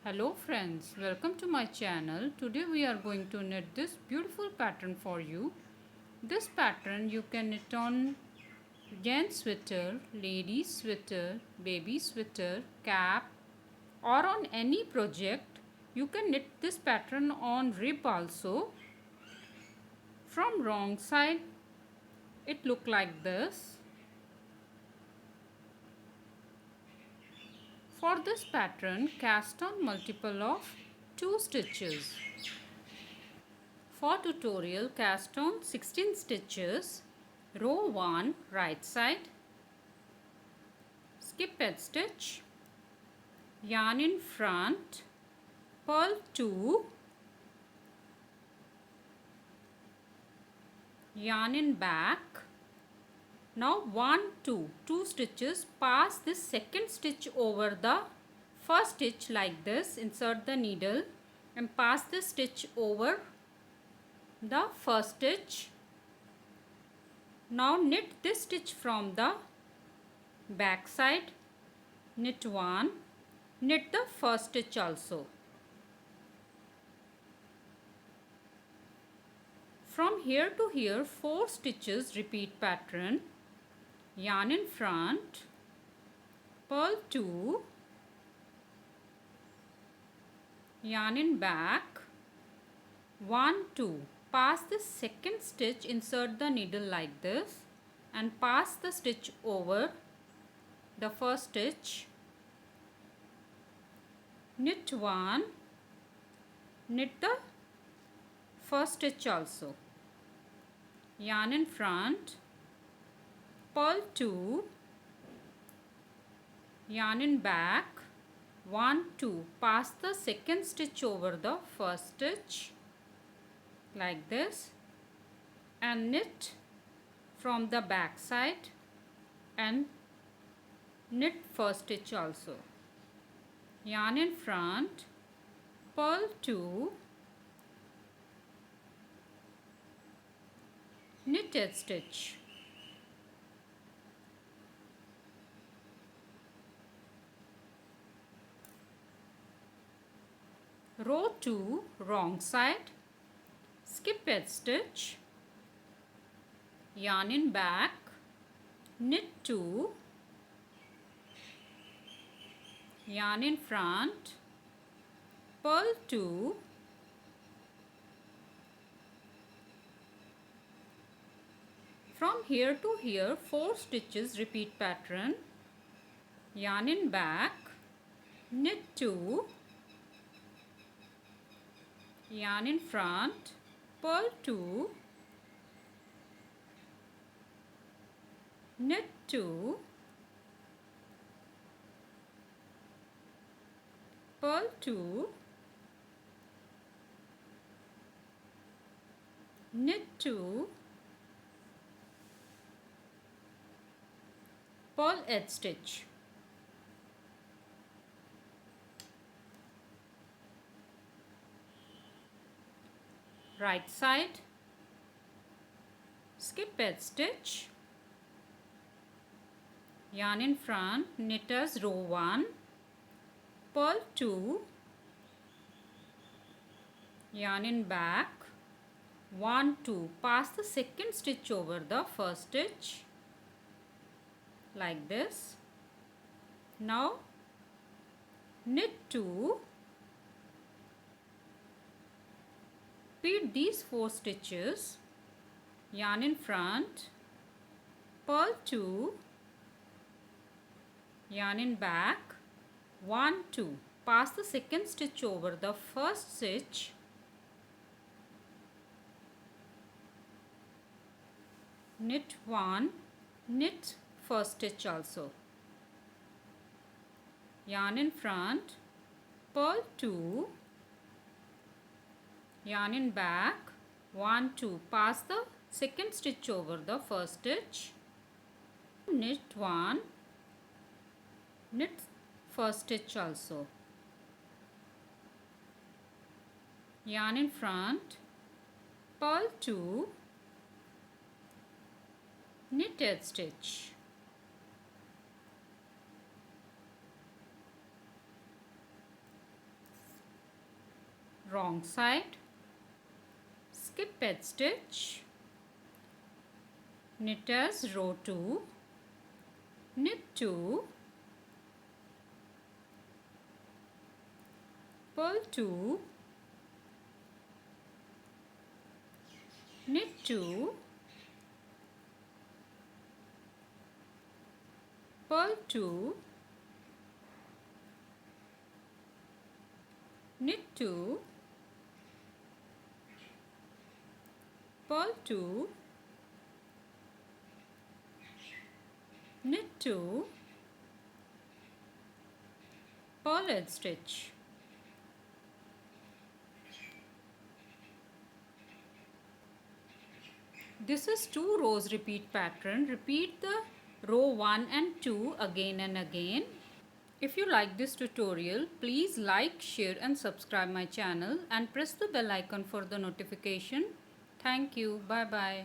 Hello friends, welcome to my channel. Today we are going to knit this beautiful pattern for you. This pattern you can knit on gents sweater, ladies sweater, baby sweater, cap or on any project. You can knit this pattern on rib also. From wrong side it look like this. For this pattern, cast on multiple of 2 stitches. For tutorial, cast on 16 stitches, row 1 right side, skip edge stitch, yarn in front, purl 2, yarn in back. Now 1, 2 stitches, pass this second stitch over the first stitch like this, insert the needle and pass this stitch over the first stitch. Now knit this stitch from the back side, knit 1, knit the first stitch also. From here to here 4 stitches repeat pattern, yarn in front, purl 2, yarn in back, 1, 2. Pass the second stitch, insert the needle like this and pass the stitch over the first stitch, knit 1, knit the first stitch also, yarn in front, purl 2, yarn in back, 1, 2, pass the second stitch over the first stitch like this and knit from the back side and knit first stitch also, yarn in front, purl 2, knit edge stitch, row 2 wrong side, skip edge stitch, yarn in back, knit 2, yarn in front, purl 2, from here to here 4 stitches repeat pattern, yarn in back, knit 2, yarn in front, purl 2, knit 2, purl 2, knit 2, purl edge stitch. Right side, skip edge stitch, yarn in front, knit as row 1, purl 2, yarn in back, 1, 2, pass the second stitch over the first stitch like this. Now knit 2, repeat these 4 stitches, yarn in front, purl 2, yarn in back, 1, 2, pass the second stitch over the first stitch, knit 1, knit first stitch also, yarn in front, purl 2, yarn in back, 1, 2, pass the second stitch over the first stitch, knit 1, knit first stitch also, yarn in front, purl 2, knit edge stitch, wrong side, skip edge stitch, knit as row 2, knit 2, purl 2, knit 2, purl 2, knit 2, purl 2, knit 2, purl edge stitch. This is 2 rows repeat pattern. Repeat the row 1 and 2 again and again. If you like this tutorial, please like, share and subscribe my channel and press the bell icon for the notification. Thank you. Bye bye.